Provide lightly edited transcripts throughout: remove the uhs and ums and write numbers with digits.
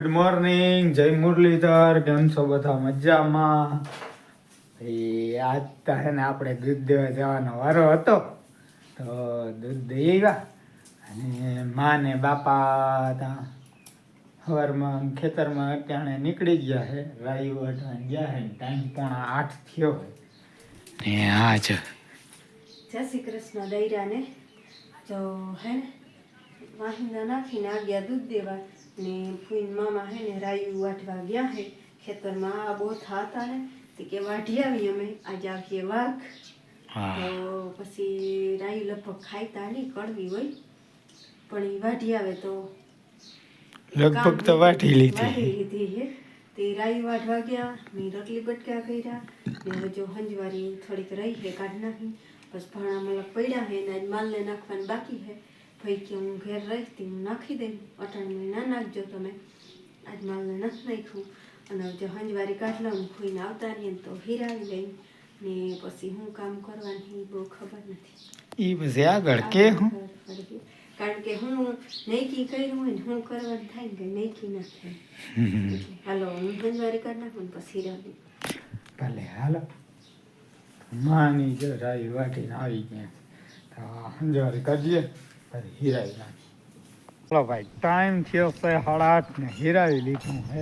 Good morning, જય મુરલીધર. કેમ છો બધા? મજામાં? આજ તો હે ને આપણે દૂધ દેવા જવાનો વારો હતો, તો દૂધ દઈ ગયા. અને મા ને બાપા ત્યાં સવારમાં ખેતરમાં અત્યારે નીકળી ગયા છે. રાયુ વાટવા ગયા છે. ટાઈમ 7:45 થયો ને આ જ જય શ્રી કૃષ્ણ દૈરાને તો હે ને વાહિંદા નાખીને આ ગયા દૂધ દેવા ને ફૂઈન મામા હે ને રાયુ વાટવા ગયા હે ખેતરમાં. આ બહુ હતા ને તે કે વાઢી આવી અમે આજે આવીએ વાઘ. તો પછી રાયુ લગભગ ખાઈતા નહીં, કડવી હોય પણ એ વાઢી આવે તો લગભગ તો વાઢી લીધી હે. તે રાયુ વાઢવા ગયા, મેં રોટલી બટકા કર્યા ને હવે જો હંજવારી થોડીક રહી હે કાઢી નાખી. બસ ભાણા મલક પડ્યા હે ને આજ માલને નાખવાનું બાકી હે. ભાઈ કે હું ઘેર રહીતી હું નાખી દઈ, અટાણે ના નાખજો તમે, આજ માલને નથી નાખ્યું. અને જો હંજવારી કાઢ લઉં ખોઈને આવતા રહીએ તો હીરાવી લઈ ને પછી હું કામ કરવાની બહુ ખબર નથી. એ પછી આગળ કે હું કારણ કે હું નૈકી કર્યું હોય ને હું કરવાનું થાય ને કે નૈકી ના થાય. હાલો હું હંજવારી કાઢ નાખું ને પછી હીરાવી. ભલે હાલો. માની જો રાઈ વાટીને આવી ગયા તો હંજવારી કાઢીએ પછી હીરાવી નાખી. ચાલો ભાઈ, ટાઈમ થયો છે 8:30 ને હીરાવી લીધું છે.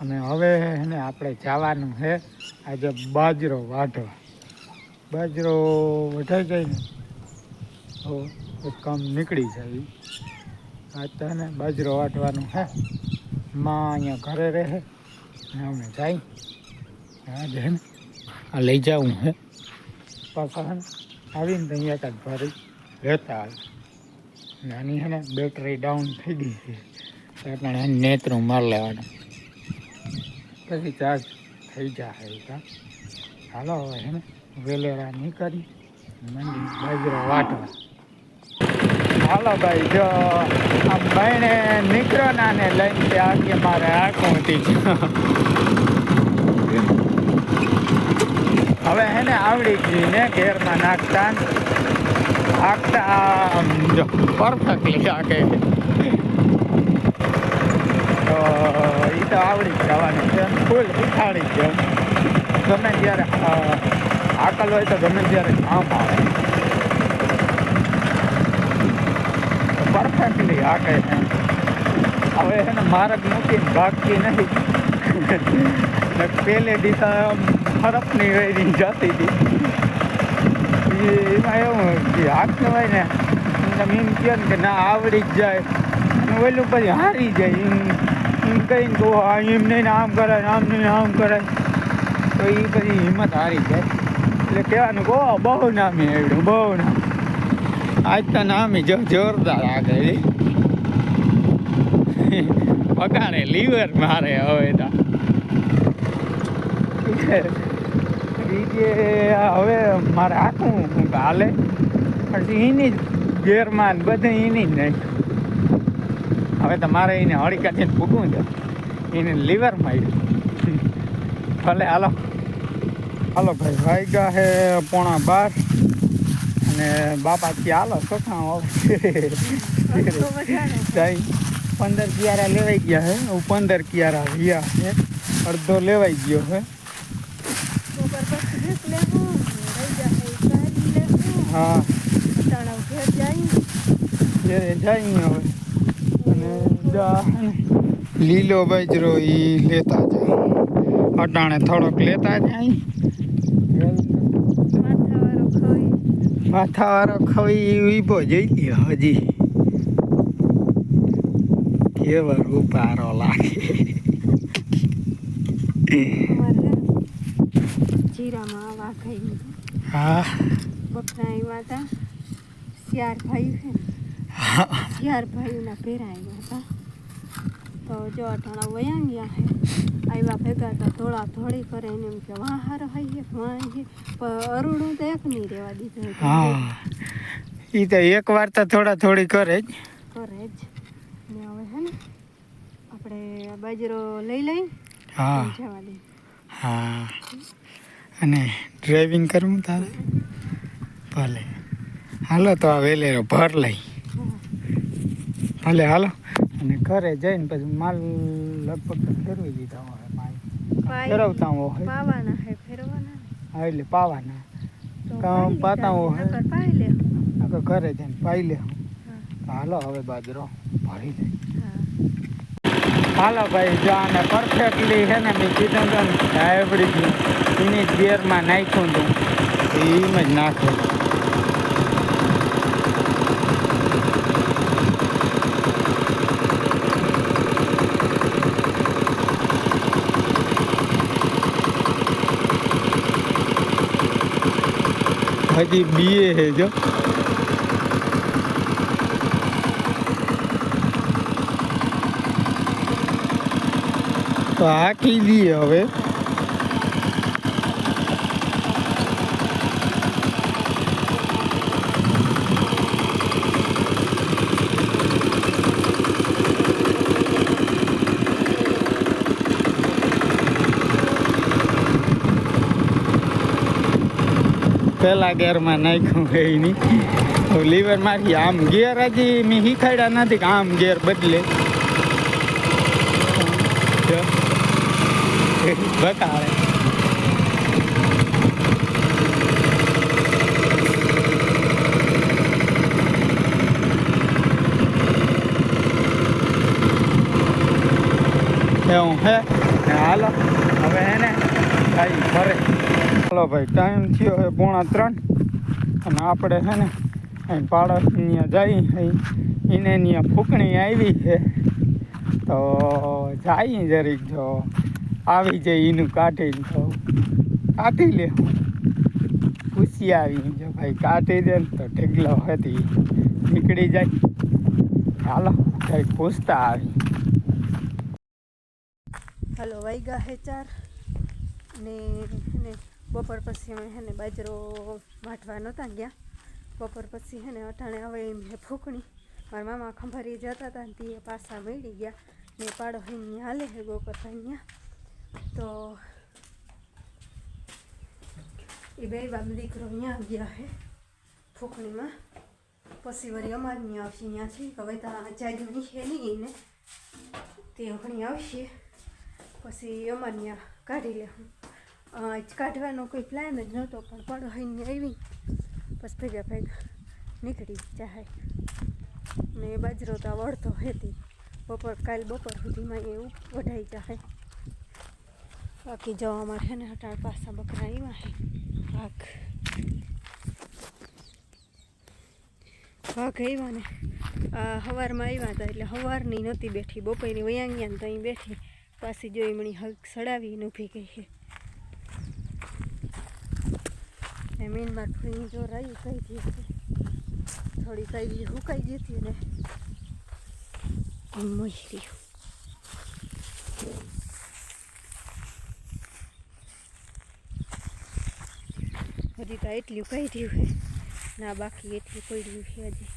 અને હવે એને આપણે જવાનું છે આજે બાજરો વાઢવા. બાજરો વઢાઈ જાય ને તો એક કામ નીકળી જાય. આજ તો એને બાજરો વાટવાનું છે. માં અહીંયા ઘરે રહે ને અમે જાય આજે હે ને આ લઈ જવું છે. પાછા હે ને આવીને તો અહીંયા કાંઈક ભરી લેતા આવે. નાની હે ને બેટરી ડાઉન થઈ ગઈ છે એટલે એને નેતરું માર લેવાનું, પછી ચાર્જ થઈ જાય. કાં હાલો હવે હે ને વેલેરા નીકળી મંડી બાજરો વાટવા. હાલો ભાઈ, જો આમ બાયણે નીકળો ના ને લઈને આગે મારે આંખું હતી. હવે હે ને આવડી ગઈ ને ઘેરમાં નાખતા આખતા આમ જો પરફેક્ટલી આગે તો એ તો આવડી જ જવાની છે. ફૂલ ઉઠાડી જ ગમે ત્યારે આકલ હોય તો ગમે ત્યારે કામ આવે. પરફેક્ટલી આગે છે. હવે છે ને માર્ગ મૂકીને ભાગતી નથી. પહેલે દિશા ફરકની વહેરી જતી હતી. એમાં એવું કે હાથ કહેવાય ને તમે એમ કહો ને કે ના આવડી જ જાય, ઓલું પછી હારી જાય એમ કહીને કહો એમ નહીં આમ કરાય આમ નહીં આમ કરાય તો એ પછી હિંમત હારી જાય. એટલે કહેવાનું કહો બહુ નામી આવડ્યું, બહુ નામ. આજ તો નામી જોરદાર આગળ પગારે લીવર મારે હવે તો. હવે મારે આખું હાલે પછી એની જ ગેરમાં બધે એની જ નહીં. હવે તો મારે એને હળીકાથી ફૂગવું છે, એને લીવર માર્યું. ભલે હાલો હાલો ભાઈ, વાગ્યા છે 11:15 અને બાપાથી હાલો સખાં જાય. 15 કિયારા લેવાઈ ગયા છે. 15 કિયારા રહ્યા છે, અડધો લેવાઈ ગયો છે. હા જાય હવે. અને લીલો બાજરો એ લેતા જાય, અટાણે થોડોક લેતા જાય. માથાવાળો ખવી ઊભો જઈ લ્યો. હજી કેવો રૂપારો લાગે. જીરામાં વાઘાઈ હા બકરા આવ્યા હતા. શિયાર ભાઈ છે ને, શિયાર ભાઈના ભેરા આવ્યા હતા. તો જો અટાણા વયા ગયા છે. આવ્યા ભેગા તો થોડા થોડી કરે એને એમ કે વાહ હારો હાઈએ વાહ પણ અરુણું તો એક નહીં રહેવા દીધું. હા એ તો એક વાર તો થોડા થોડી કરે જ ને હવે હે ને આપણે બાજરો લઈ લઈ હા જવા દે. હા અને ડ્રાઇવિંગ કરવું તારે ભલે હાલો તો આ વેલેરો ભર લઈ. ભલે હાલો અને ઘરે જઈને પછી માલ લગભગ તો ફેરવી દીધા હોય માય પાઈ ફેરવતા હોય પાવાના હે ફેરવાના ને. હા એટલે પાવાના તો કામ પાતા હોય નકર પાઈ લે. નકર ઘરે જઈને પાઈ લે હા હાલો હવે બાજરો ભરી દે હા હાલો ભાઈ જો આને પરફેક્ટલી છે ને મેં કીધું તો આવડી ગયું એની ગિયરમાં નાખ્યું હતું એમ જ નાખ્યું હજી બીએ હે જો તો હાકી દઈએ હવે પેલા ગેરમાં નાખ્યું છે એની લીવર મારી આમ ગેર હજી મેં શીખાડ્યા નથી કે આમ ગેર બદલે બતાવે એવું હે હાલો હવે હે ને કાંઈ ફરે હાલો ભાઈ ટાઈમ થયો હે 2:45 અને આપણે હે ને અહીં પાડોશ ત્યાં જઈ એને ત્યાં ફૂંકણી આવી છે તો જઈએ જરીક જો આવી જાય એનું કાઢીને તો કાઢી લે પૂછી આવી જો ભાઈ કાઢી દે ને તો ઢેગલો હતી નીકળી જાય હાલો કંઈક પૂછતા આવી હલો વાગ્યા હે 4 ને બપોર પછી અમે હે ને બાજરો વાટવા નહોતા ગયા બપોર પછી હે ને અટાણે હવે એમ હે ફૂંકણી મારા મામા ખંભારી જતા હતા ને તે પાછા મળી ગયા ને પાડો અહીંયા હાલે હે ગોકરભાઈ અહીંયા તો એ બે બાપ દીકરો અહીંયા ગયા હે ફૂંકણીમાં પછી વળી અમારે ત્યાં આવશે અહીંયા છે હવે ત્યાં જાગણી છે નહીં ને તે ઘણી આવશે પછી અમારે ત્યાં કાઢી લે કાઢવાનો કોઈ પ્લાન જ નહોતો પણ પાડો અહીંયા આવી પછી ભેગા ભેગા નીકળી જાય ને બાજરો તો વળતો હતી કાલ બપોર સુધીમાં એવું વઢાઈ જાય બાકી જો અમારે છે ને હટાળ પાછા બકરા આવ્યા છે વાઘ આવ્યા ને સવારમાં આવ્યા હતા એટલે સવારની નહોતી બેઠી બપોરની વયાંગ્યા ને તો અહીં બેઠી પાછી જોઈ મણી હક સડાવીને ઊભી ગઈ છે એ મીનબાર ફૂઈ જો રાઈ કહી હતી થોડી કઈ હુકાઈ ગઈ હતી ને મોહરી હજી તો એટલું કહી રહ્યું છે ના બાકી એટલું પડ્યું છે હજી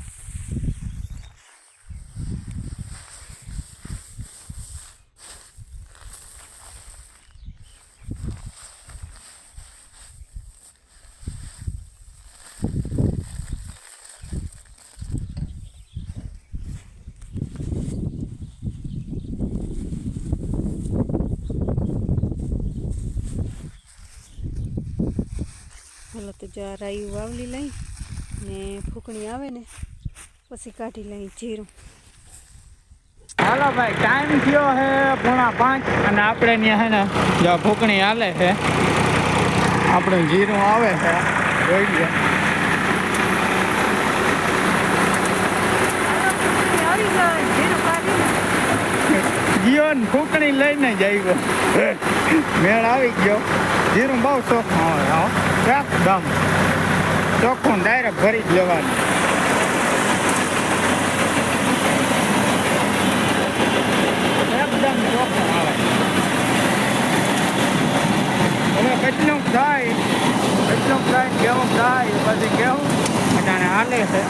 હાલો તો જો આ રાયું વાવલી લઈ ને ફૂંકણી આવે ને પછી કાઢી લઈ જીરું હાલો ભાઈ ટાઈમ થયો છે 4:45 અને આપણે ત્યાં છે ને જો ફૂંકણી હાલે છે આપણું જીરું આવે છે જોઈ લે ગયો ને ફૂંકણી લઈને જ આવ્યો મેળ આવી ગયો જીરું બહુ ચોખ્ખું આવે એકદમ ચોખ્ખું ડાયરેક્ટ ભરી જ લેવાનું એકદમ ચોખ્ખું આવે હવે કેટલું થાય કેવું થાય પછી કેવું અટાણે હાલે છે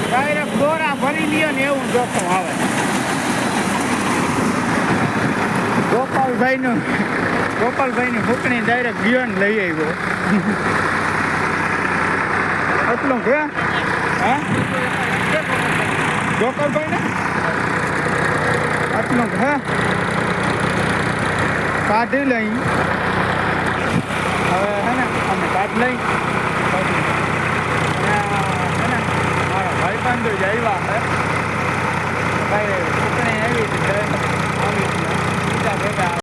ડાયરેક્ટ દોરા ભરી લ્યો ને એવું ચોખ્ખું આવે ગોપાલભાઈની ફૂંકણી ડાયરેક્ટ બિયોન લઈ આવ્યો એટલું કે હા ગોપાલભાઈ ને એટલું હે કાઢી લઈ હવે હે ને અમે કાઢ લઈ પછી હે ને મારા ભાઈ બંધુ જ આવ્યા હે ભાઈ ચૂંટણી આવી હતી આવી બીજા ભેગા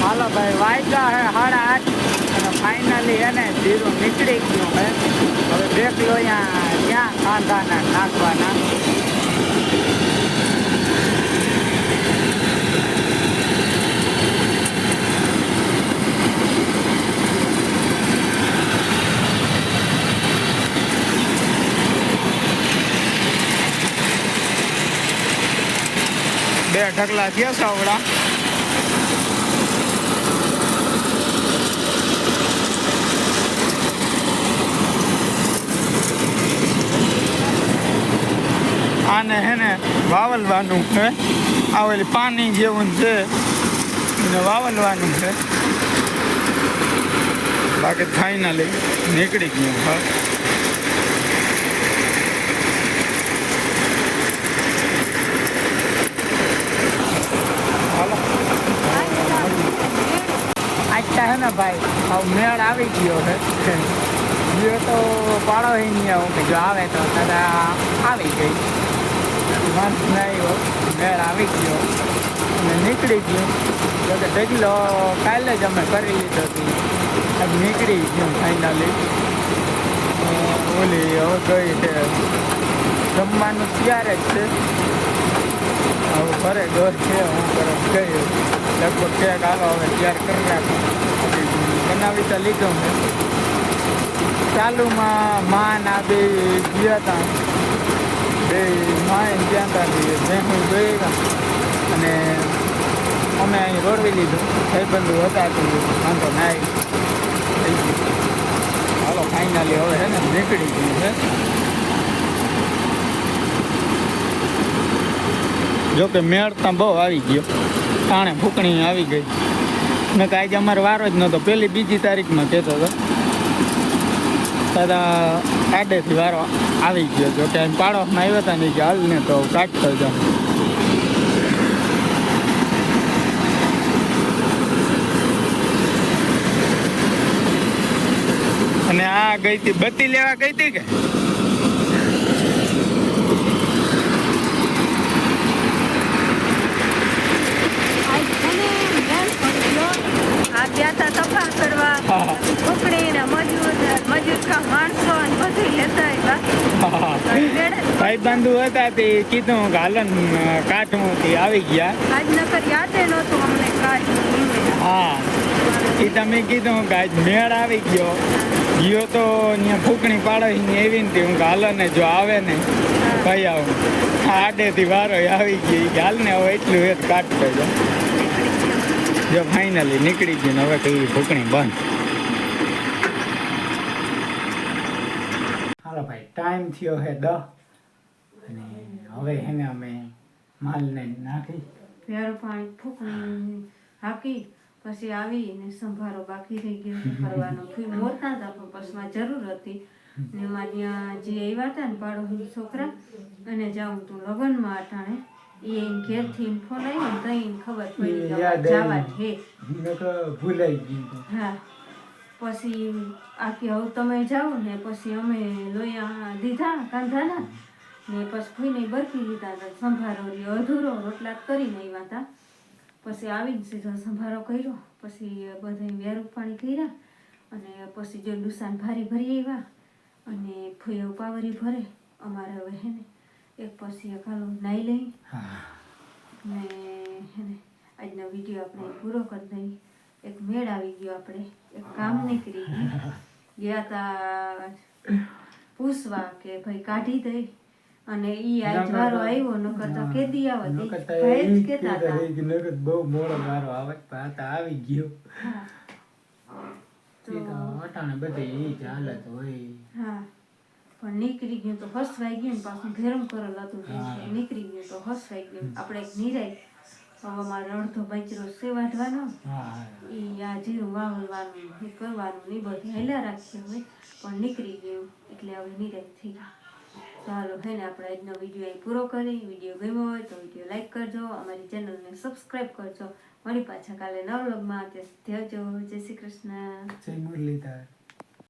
હાલો ભાઈ વાગ્યા હે 8:30 અને ફાઇનલી એને જીરું નીકળી ગયું હે હવે દેખ લો અહીંયા ક્યાં કાંદાના નાખવાના બે ઢગલા થયા સાવડા આને હે ને વાવલવાનું છે આવેલી પાણી જેવું છે એને વાવલવાનું છે બાકી ફાઇનલી નીકળી ગયું હા હાલો આજતા હે ને ભાઈ હવે મેળ આવી ગયો છે ગયો તો પાડો નહીં આવું કે જો આવે તો દાદા આવી ગઈ માણસ ના આવ્યો મેળ આવી ગયો અને નીકળી ગયું તો કે ઢગલો કાલે જ અમે કરી લીધો હતી આજ નીકળી ગયું ફાઇનલી ઓલી હવે ગઈ છે જમવાનું ત્યારે જ છે હવે ઘરે ઘર છે હું તરફ ગઈ લગભગ ક્યાંક હાલો હવે તૈયાર કરી રાખું બનાવી તો લીધો મેં ચાલુમાં માં ના બે ગયા હતા બે માં ત્યાં હતા મેં હું ગઈ અને અમે અહીં રોડવી લીધું ભાઈબંધુ હતા તો વાંધો ના થઈ ગયું હાલો ફાઇનલી હવે હે ને નીકળી ગયું છે જોકે મેળ ત્યાં બહુ આવી ગયો તાણે ફૂકણી આવી ગઈ મેં કાંઈ આજે અમારે વારો જ નહોતો પહેલી બીજી તારીખમાં કહેતો હતો દાદા આડેથી વારો આવી ગયો જો કે પાડોશમાં આવ્યા હતા ને કે હાલ ને તો કાઢતો જાઉં અને આ ગઈ હતી બત્તી લેવા ગઈ હતી કે ગયા હતા તપાસ કરવા ટુકડી ને મજૂર કામ માણસો ને બધું લેતા આવ્યા ભાઈ બંધુ હતા તે કીધું કે હાલન કાઠમાંથી આવી ગયા. આજ નકર યાદ નહોતું અમને કાંઈ. હા એ તમે કીધું કે આજ મેળ આવી ગયો તો ત્યાં ફૂકણી પાડોશી એવી ને હું હાલને જો આવે ને ભાઈ આવું આડેથી વારો આવી ગયો એ હાલ ને હવે એટલું એ કાઢ પડ્યો જો ફાઇનલી નીકળી ગયું ને હવે કઈ ફૂકણી બંધ. હાલો ભાઈ ટાઈમ થયો હે 10 અને હવે હેને અમે માલને નાખી પ્યારું પાણી ફૂકણી હાકી પછી આવીને સંભારો બાકી રહી ગયો કરવાનો મોરતા હતા પણ બસમાં જરૂર હતી ને એમાં ત્યાં જે આવ્યા હતા ને પાડોશી છોકરા અને જાઉં તું લગ્નમાં અટાણે એ ઘેરથી ફોન આવ્યો ને તઈ ખબર પડી કે જવા હે ભૂલાઈ ગયું. હા પછી આખી હવે તમે જાઓ ને પછી અમે લોયા દીધા કાંધાના ને પછી ફૂઈને બરફી લીધા હતા સંભારો રહ્યો અધૂરો રોટલા કરીને આવ્યા હતા. પછી આવીને સીધો સંભારો કર્યો પછી બધા વેરું પાણી કર્યા અને પછી જો ડુસાન ભારી ભરી આવ્યા અને ફૂયો પાવરી ભરે અમારે હવે હે ને એક પછી એક હાલો નાઈ લઈ ને હે ને આજનો વિડીયો આપણે પૂરો કરી દઈએ. એક મેળ આવી ગયો આપણે એક કામ નીકળી ગયું ગયા હતા પૂછવા કે ભાઈ કાઢી દઈ અને ઈ આજ વારો આવ્યો નકર તો કેદી આવત ભાઈ જ કહેતા હતા નકર બહુ મોડો વારો આવે પણ આ આવી ગયો. તો અટાણે બધે એ જ હાલત હોય. હા પણ નીકળી ગયું તો હસવાઈ ગયું ને પાછું ગરમ કરેલ હતું નીકળી ગયું તો હસવાઈ ગયું. આપણે એક નિરાય હવે મારે અડધો બાજરો સેવાડવાનો એ આ જીરું વાવવાનું એ કરવાનું ને બધું હેલા રાખીએ હવે પણ નીકળી ગયું એટલે હવે નિરાય થઈ ગયું. ચાલો હે ને આપણે આજનો વિડીયો અહીં પૂરો કરી. વિડીયો ગમ્યો હોય તો વિડીયો લાઈક કરજો, અમારી ચેનલને સબસ્ક્રાઈબ કરજો. મળી પાછા કાલે નવા વ્લોગમાં. ત્યાં જય શ્રી કૃષ્ણ, જય મુરલીધર.